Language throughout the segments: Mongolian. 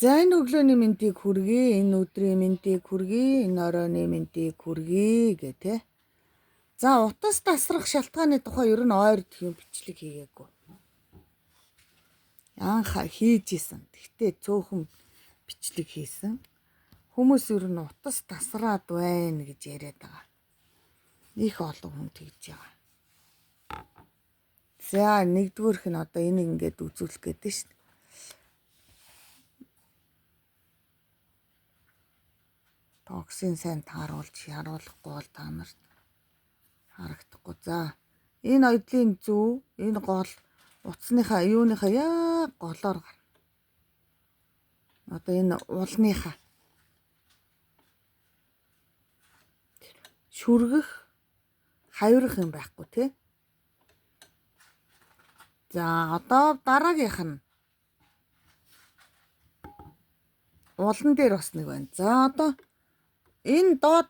За энэ өглөөний мэндийг хүргэе, энэ өдрийн мэндийг хүргэе, энэ оройны мэндийг хүргэе гэх те. За утас тасрах шалтгааны тухай ер нь ойр тийм бичлэг хийгээгүй. Анх хийж исэн. Тэгтээ цөөхөн бичлэг хийсэн. Хүмүүс ер нь утас тасраад байна гэж яриад байгаа. Их олон хүн тэгж байгаа. За нэгдүгüүрх нь одоо энийг ингээд үзүүлэх гэдэг шүү дээ. Токсын сайн харуулахгүй бол та нарт харагдахгүй. За энэ ойдлын зөв, энэ гол утасныхаа юуныхаа яг голоор гарна. Одоо энэ уулныхаа шүргэх, хавирах юм байхгүй тий. За одоо дараагийнх нь уулан дээр бас нэг байна. За одоо энэ доод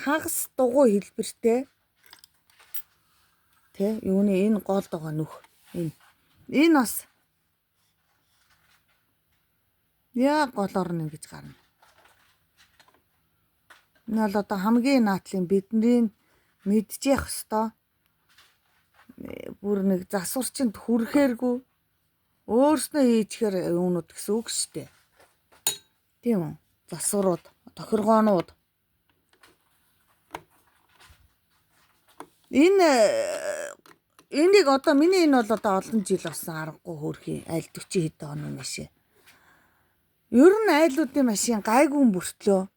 хагас дугуй хэлбэртэй тэ юуны энэ гол байгаа нүх энэ бас яг голоор нь ингэж гарна. Энэ бол одоо хамгийн наадлын бидний мэдж явах ёстой. Бүр нэг засварчинд хүрэхээргүй өөрснөө хийчихэр юунууд гэсэн үг шүү дээ. Тийм үү? Засварууд, тохиргоонууд. Энийг одоо миний энэ бол одоо олон жил болсон аргагүй хөөрхий аль 40 хэдэн оны машин. Ер нь айлуудын машин гайгүй бүртлөө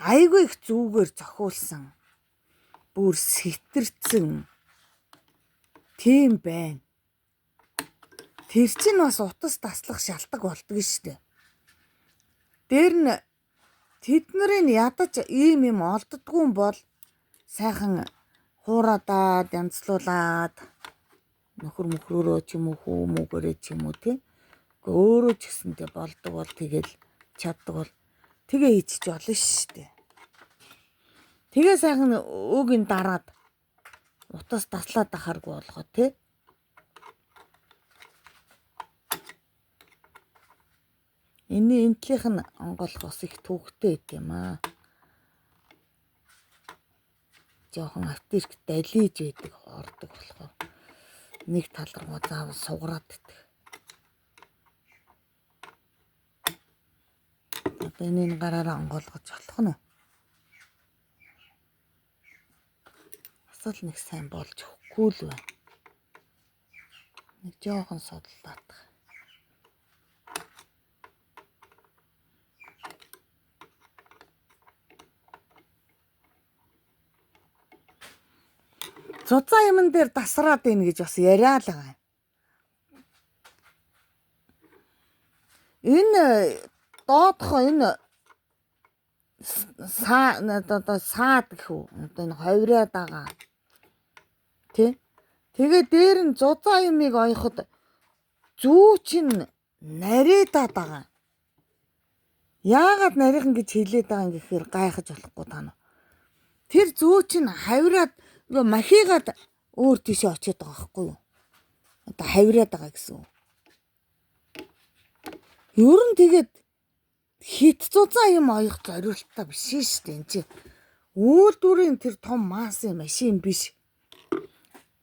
айгүй их зүгээр зохиулсан. Бүр сэтэрсэн. Тийм байна. Тэр чинь бас утас таслах шалтгаан болдог шүү дээ. Дээр нь тэднэрийн ядаж ийм юм олддгүй бол сайхан хуурадаад янзлуулаад нөхөр мөхрөөрөө ч юм уу хүмүүгээрээ ч юм уу тий. Өөрөө ч гэсэнтэй болдог бол тэгэл чаддаг бол тэгээ хийчих болно шүү дээ. Тэгээ сайхан өг ин дараад утас таслаад ахааргүй болохоо тий. Энийн энтлийнх нь онголох бас их төвхтэй юм аа. Жохон автирк далиж байдаг ордог болохоор нэг тал руу заавал сугараад идэх. Одоо энэ гараараа онгойлгож болох нь. Асал нэг сайн болж өгөхгүй л байна. Нэг жоохон судлаад. Зузаан юмн дээр тасраад ийн гэж бас яриа л байгаа. Энэ доодхоо энэ саад гэх үү? Одоо энэ ховроод байгаа. Тэ? Тэгээ дээр нь зузаан юмыг оёход зүү чинь нарийдаад байгаа. Яагаад нарийнхан гэж хэлээд байгаа юм гэхээр гайхаж болохгүй таа. Тэр зүү чинь хавраад махигаад өөр тийшээ очиод байгаа байхгүй юу? Одоо хавраад байгаа гэсэн үг. Ер нь тэгээд хит зузаан юм оёх зориултаа биш шүү дээ энэ чинь. Үйлдвэрийн тэр том массын машин биш.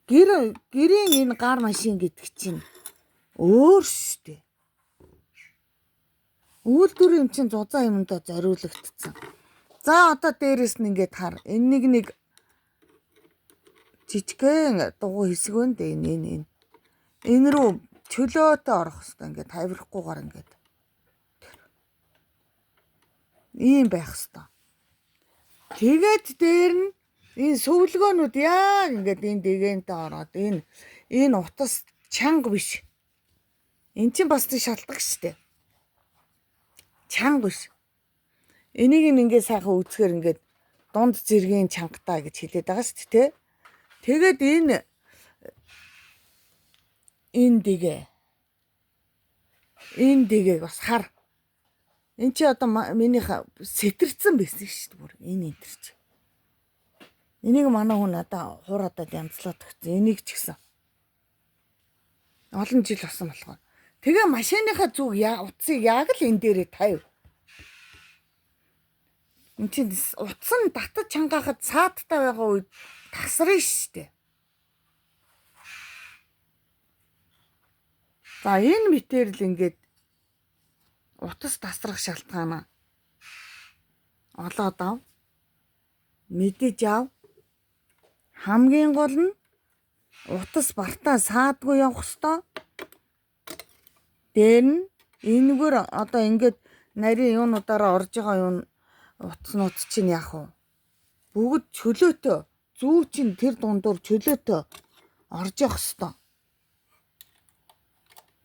Гэрийн энэ гар машин гэдэг чинь өөр шүү дээ. Үйлдвэрийн чинь зузаан юмдаа зориулагдсан. За одоо дээрэс нь ингээд хар. Энэ нэг жижигхэн дугуй хэсэг байна дээ энэ. Энэ рүү чөлөөтэй орох хэрэгтэй ингээд тавирахгүйгээр ингээд. Ийм байх хэрэгтэй. Тэгээд дээр нь энэ сүвлгөөнүүд яг ингээд энэ дээгэнтэй ороод энэ утас чанга биш. Эн чинь бас шалтгаан штэ. Чанга биш. Энийг ингээд сайхан үзэхээр ингээд дунд зэргийн чангатаа гэж хэлээд байгаа шүү дээ. Тэгээд энэ дэгээ бас хар. Энд чи одоо минийх сэтэрсэн байсан шүү дээ бүр энэ энэ чи. Энийг манай хүн надаа хураадад янзлаад өгсөн. Энийг ч гэсэн олон жил болсон болохоор. Тэгээ машиныхаа зүг утсыг яг л энэ дээрээ тавь. Энд чинь утас нь татаж чангаахад цааттай байгаа үед тасрын штэ. За энэ мэтэр л ингээд утас тасрах шалтгаан олоод ав. Мэдэж ав. Хамгийн гол нь утас бартаа саадгүй явах ёстой. Дээр нь энэгээр одоо ингээд нарийн юунуудаараа орж байгаа юм утаснууд чинь яах вэ? Бүгд чөлөөтэй. Зүү чинь тэр дундуур чөлөөтэй орж явах ёстой.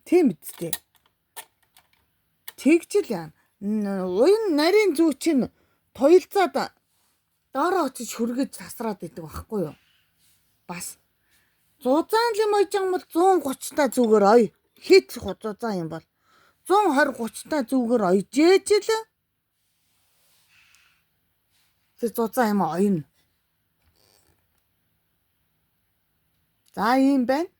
Тийм үстэй. Тэгжил яа. Энэ нарийн зүү чинь тойлцаад доороо очиж хүргэж тасраад идэг байхгүй юу? Бас 100 лим ойж байгаа бол 130 та зүгээр ой. Хит 100 юм бол 120 30 та зүгээр ойжээж л тэр 100 юм ойно. За ийм байна.